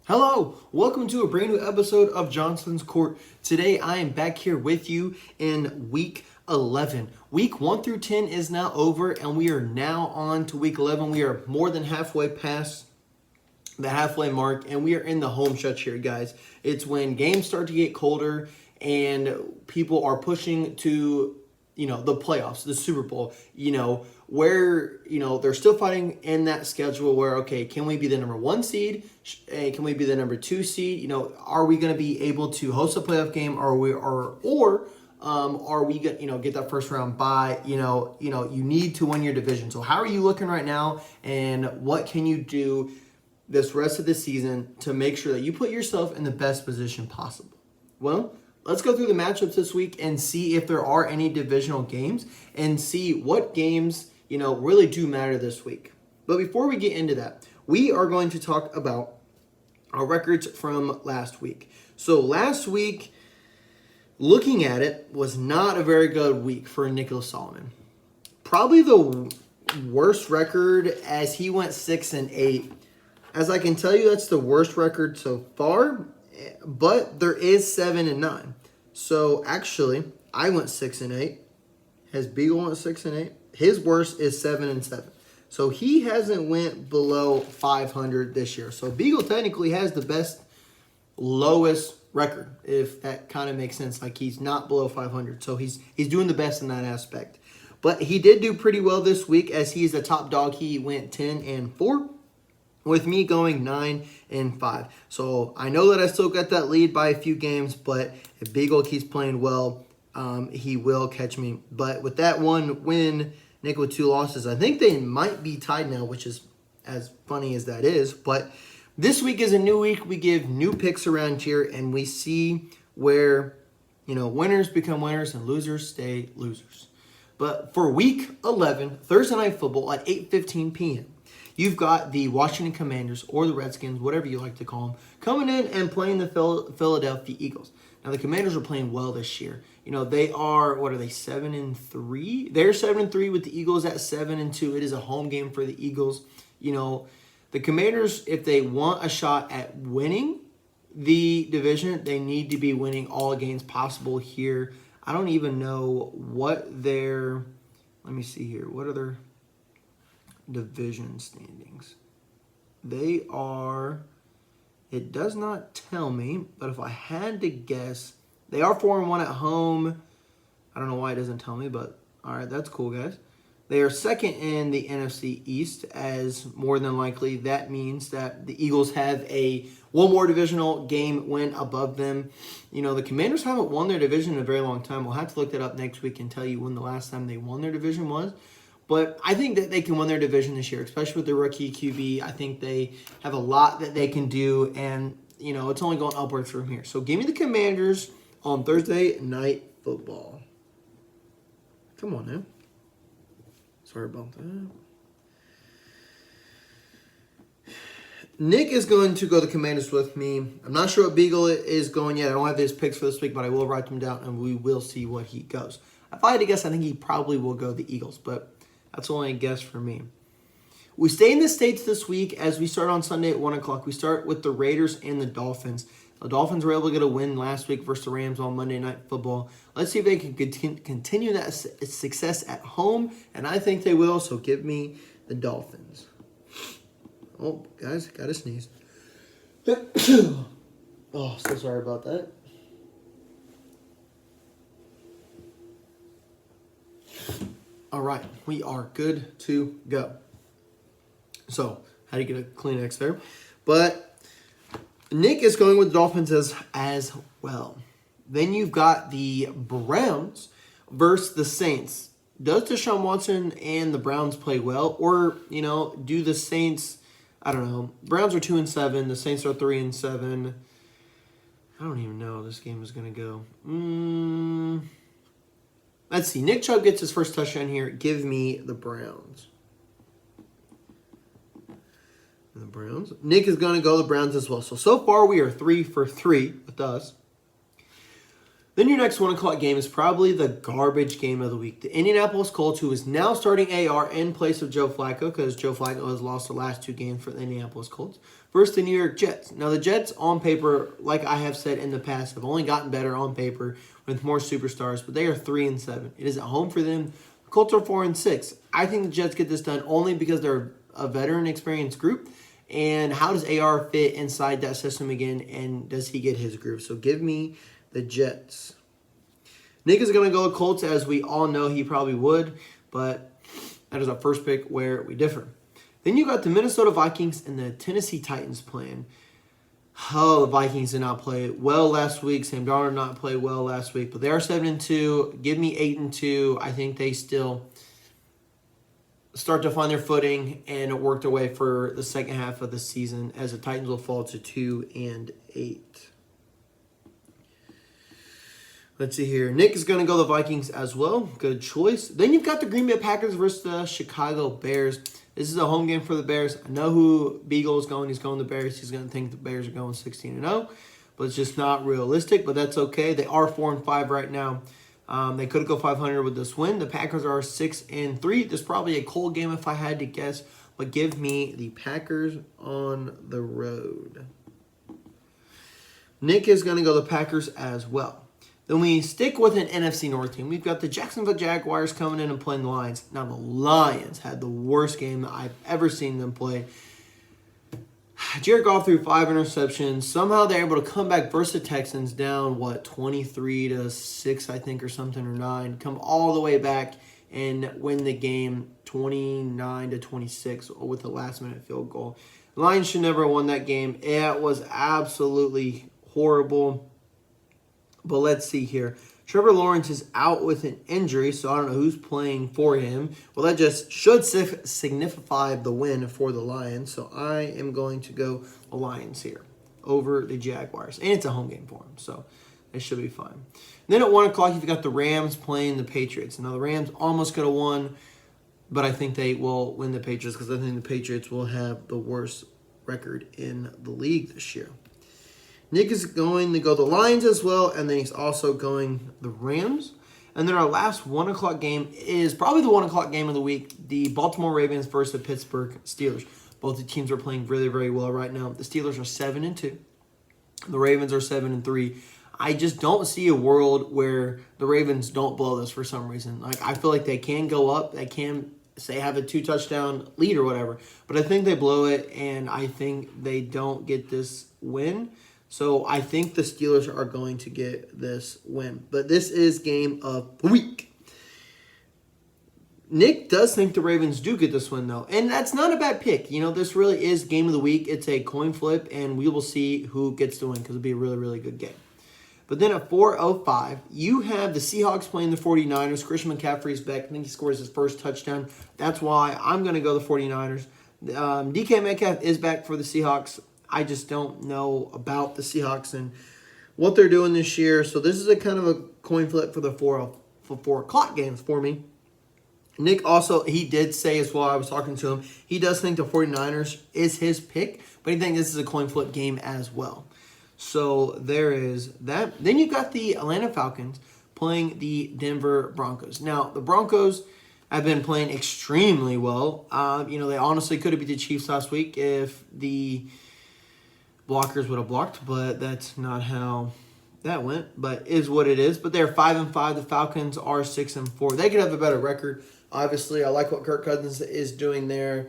Hello, welcome to a brand new episode of Johnson's Court. Today I am back here with you in week 11. Week 1 through 10 is now over and we are now on to week 11. We are more than halfway past the halfway mark and we are in the home stretch here, guys. It's when games start to get colder and people are pushing to the playoffs, the Super Bowl, where, they're still fighting in that schedule where, okay, can we be the number 1 seed? Can we be the number 2 seed? Are we going to be able to host a playoff game? Are we going to, get that first round bye? You need to win your division. So how are you looking right now? And what can you do this rest of the season to make sure that you put yourself in the best position possible? Well, let's go through the matchups this week and see if there are any divisional games and see what games, really do matter this week. But before we get into that, we are going to talk about our records from last week. So last week, looking at it, was not a very good week for Nicholas Solomon. Probably the worst record as he went 6-8. As I can tell you, that's the worst record so far. But there is 7-9. So actually, I went 6-8. Has Beagle went 6-8? His worst is 7-7. So he hasn't went below 500 this year. So Beagle technically has the best lowest record, if that kind of makes sense. Like he's not below 500. So he's doing the best in that aspect. But he did do pretty well this week as he is the top dog. He went 10-4. With me going 9-5. So I know that I still got that lead by a few games, but if Beagle keeps playing well, he will catch me. But with that one win, Nick with 2 losses, I think they might be tied now, which is as funny as that is. But this week is a new week. We give new picks around here, and we see where, winners become winners and losers stay losers. But for week 11, Thursday Night Football at 8:15 p.m., you've got the Washington Commanders or the Redskins, whatever you like to call them, coming in and playing the Philadelphia Eagles. Now, the Commanders are playing well this year. They are, 7-3? They're 7-3 with the Eagles at 7-2. It is a home game for the Eagles. The Commanders, if they want a shot at winning the division, they need to be winning all games possible here. I don't even know what their, let me see here. What are their division standings? They are, it does not tell me, but if I had to guess, they are 4-1 at home. I don't know why it doesn't tell me, but all right, that's cool, guys. They are second in the NFC East, as more than likely that means that the Eagles have one more divisional game win above them. The Commanders haven't won their division in a very long time. We'll have to look that up next week and tell you when the last time they won their division was. But I think that they can win their division this year, especially with the rookie QB. I think they have a lot that they can do, and, it's only going upwards from here. So give me the Commanders on Thursday Night Football. Come on now. Sorry about that. Nick is going to go the Commanders with me. I'm not sure what Beagle is going yet. I don't have his picks for this week, but I will write them down, and we will see what he goes. If I had to guess, I think he probably will go the Eagles, but that's only a guess for me. We stay in the States this week as we start on Sunday at 1 o'clock. We start with the Raiders and the Dolphins. The Dolphins were able to get a win last week versus the Rams on Monday Night Football. Let's see if they can continue that success at home, and I think they will, so give me the Dolphins. Oh, guys, got to sneeze. Oh, so sorry about that. All right, we are good to go. So, how do you get a Kleenex there? But Nick is going with the Dolphins as well. Then you've got the Browns versus the Saints. Does Deshaun Watson and the Browns play well? Or, do the Saints, I don't know. Browns are 2-7. The Saints are 3-7. I don't even know how this game is going to go. Let's see. Nick Chubb gets his first touchdown here. Give me the Browns. The Browns. Nick is going to go the Browns as well. So far we are 3 for 3 with us. Then your next 1 o'clock game is probably the garbage game of the week. The Indianapolis Colts, who is now starting AR in place of Joe Flacco, because Joe Flacco has lost the last 2 games for the Indianapolis Colts, versus the New York Jets. Now, the Jets, on paper, like I have said in the past, have only gotten better on paper with more superstars, but they are 3-7. It is at home for them. The Colts are 4-6. I think the Jets get this done only because they're a veteran, experienced group. And how does AR fit inside that system again, and does he get his groove? So give me the Jets. Nick is going to go Colts, as we all know he probably would, but that is our first pick where we differ. Then you got the Minnesota Vikings and the Tennessee Titans playing. Oh, the Vikings did not play well last week. Sam Darnold did not play well last week, but they are 7-2. Give me 8-2. I think they still start to find their footing and work their way for the second half of the season, as the Titans will fall to 2-8. Let's see here. Nick is going to go the Vikings as well. Good choice. Then you've got the Green Bay Packers versus the Chicago Bears. This is a home game for the Bears. I know who Beagle is going. He's going the Bears. He's going to think the Bears are going 16-0, but it's just not realistic, but that's okay. They are 4-5 right now. They could go 500 with this win. The Packers are 6-3. This is probably a cold game if I had to guess, but give me the Packers on the road. Nick is going to go the Packers as well. Then we stick with an NFC North team. We've got the Jacksonville Jaguars coming in and playing the Lions. Now, the Lions had the worst game that I've ever seen them play. Jared Goff threw 5 interceptions. Somehow they're able to come back versus the Texans down, 23-6, I think, or something, or 9. Come all the way back and win the game 29-26 with a last-minute field goal. The Lions should never have won that game. It was absolutely horrible. But let's see here. Trevor Lawrence is out with an injury, so I don't know who's playing for him. Well, that just should signify the win for the Lions. So I am going to go the Lions here over the Jaguars. And it's a home game for them, so it should be fine. Then at 1 o'clock, you've got the Rams playing the Patriots. Now, the Rams almost could have won, but I think they will win the Patriots because I think the Patriots will have the worst record in the league this year. Nick is going to go the Lions as well, and then he's also going the Rams. And then our last 1 o'clock game is probably the 1 o'clock game of the week, the Baltimore Ravens versus the Pittsburgh Steelers. Both the teams are playing really, very well right now. The Steelers are 7-2. The Ravens are 7-3. I just don't see a world where the Ravens don't blow this for some reason. Like, I feel like they can go up. They can, say, have a 2-touchdown lead or whatever. But I think they blow it, and I think they don't get this win. So I think the Steelers are going to get this win. But this is game of the week. Nick does think the Ravens do get this win, though. And that's not a bad pick. You know, this really is game of the week. It's a coin flip, and we will see who gets the win because it'll be a really, really good game. But then at 4:05, you have the Seahawks playing the 49ers. Christian McCaffrey is back. I think he scores his first touchdown. That's why I'm going to go the 49ers. DK Metcalf is back for the Seahawks. I just don't know about the Seahawks and what they're doing this year. So this is a kind of a coin flip for the 4 o'clock games for me. Nick also, he did say as well, I was talking to him, he does think the 49ers is his pick, but he thinks this is a coin flip game as well. So there is that. Then you've got the Atlanta Falcons playing the Denver Broncos. Now, the Broncos have been playing extremely well. They honestly could have beat the Chiefs last week if the blockers would have blocked, but that's not how that went. But is what it is. But they're 5-5. The Falcons are 6-4. They could have a better record. Obviously, I like what Kirk Cousins is doing there.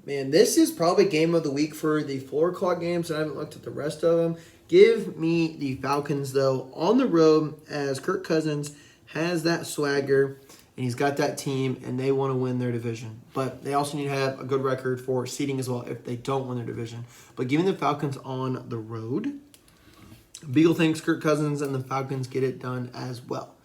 This is probably game of the week for the 4 o'clock games. I haven't looked at the rest of them. Give me the Falcons, though, on the road, as Kirk Cousins has that swagger, and he's got that team, and they want to win their division. But they also need to have a good record for seeding as well if they don't win their division. But giving the Falcons on the road. Beagle thinks Kirk Cousins and the Falcons get it done as well.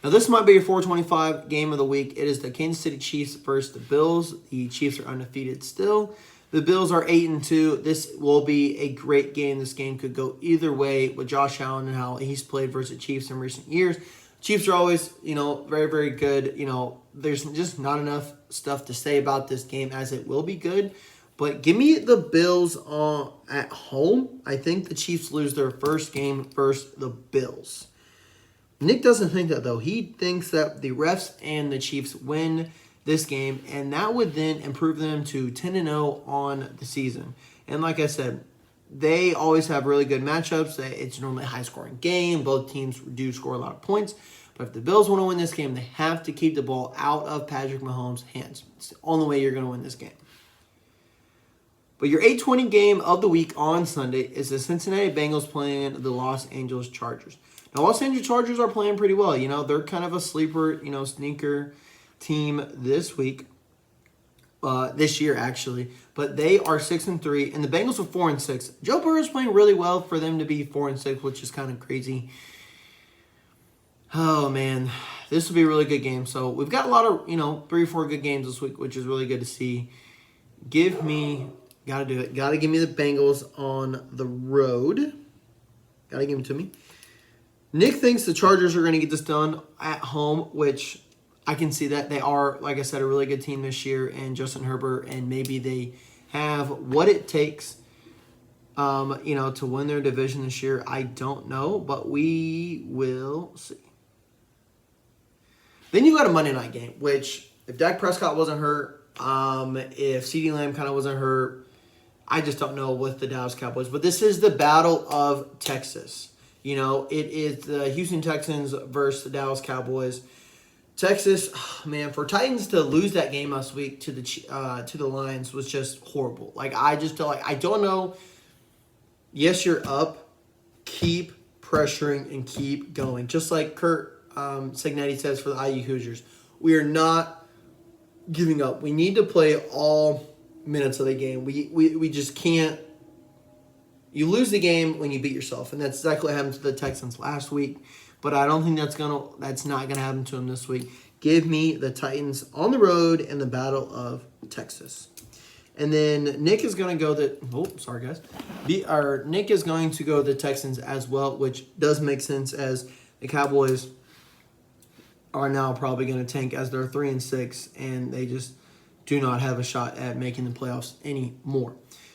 Now, this might be your 425 game of the week. It is the Kansas City Chiefs versus the Bills. The Chiefs are undefeated still. The Bills are 8-2. This will be a great game. This game could go either way with Josh Allen and how he's played versus the Chiefs in recent years. Chiefs are always, very, very good. There's just not enough stuff to say about this game as it will be good. But give me the Bills at home. I think the Chiefs lose their first game versus the Bills. Nick doesn't think that, though. He thinks that the refs and the Chiefs win this game, and that would then improve them to 10-0 on the season. And like I said, they always have really good matchups. It's normally a high-scoring game. Both teams do score a lot of points. But if the Bills want to win this game, they have to keep the ball out of Patrick Mahomes' hands. It's the only way you're going to win this game. But your 8:20 game of the week on Sunday is the Cincinnati Bengals playing the Los Angeles Chargers. Now, Los Angeles Chargers are playing pretty well. They're kind of a sleeper, sneaker team this week. This year, actually. But they are 6-3, and the Bengals are 4-6. Joe Burrow is playing really well for them to be 4-6, which is kind of crazy. Oh, man. This will be a really good game. So, we've got a lot of, 3 or 4 good games this week, which is really good to see. Gotta do it. Gotta give me the Bengals on the road. Gotta give them to me. Nick thinks the Chargers are going to get this done at home, which I can see that. They are, like I said, a really good team this year, and Justin Herbert, and maybe they have what it takes, to win their division this year. I don't know, but we will see. Then you got a Monday night game, which if Dak Prescott wasn't hurt, if CeeDee Lamb kind of wasn't hurt, I just don't know with the Dallas Cowboys. But this is the Battle of Texas. It is the Houston Texans versus the Dallas Cowboys. Texas, man, for Titans to lose that game last week to the Lions was just horrible. I just feel like, I don't know. Yes, you're up. Keep pressuring and keep going. Just like Kurt Cignetti says for the IU Hoosiers. We are not giving up. We need to play all minutes of the game. We just can't. You lose the game when you beat yourself, and that's exactly what happened to the Texans last week. But I don't think that's not gonna happen to them this week. Give me the Titans on the road in the Battle of Texas. And then Nick is gonna go Nick is going to go the Texans as well, which does make sense as the Cowboys are now probably going to tank as they're 3-6, and they just do not have a shot at making the playoffs anymore.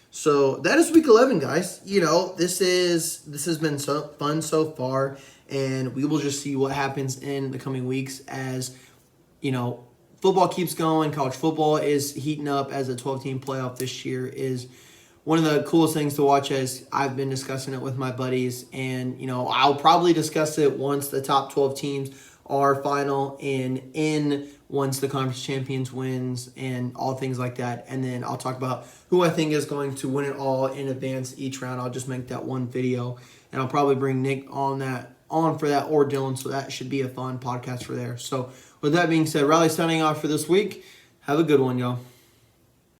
So that is week 11, guys. This has been so fun so far, and we will just see what happens in the coming weeks as, football keeps going. College football is heating up as a 12-team playoff this year is one of the coolest things to watch, as I've been discussing it with my buddies. And, I'll probably discuss it once the top 12 teams are final and once the conference champions wins and all things like that. And then I'll talk about who I think is going to win it all in advance each round. I'll just make that one video, and I'll probably bring Nick on for that, or Dylan. So that should be a fun podcast for there. So with that being said, Riley signing off for this week. Have a good one, y'all.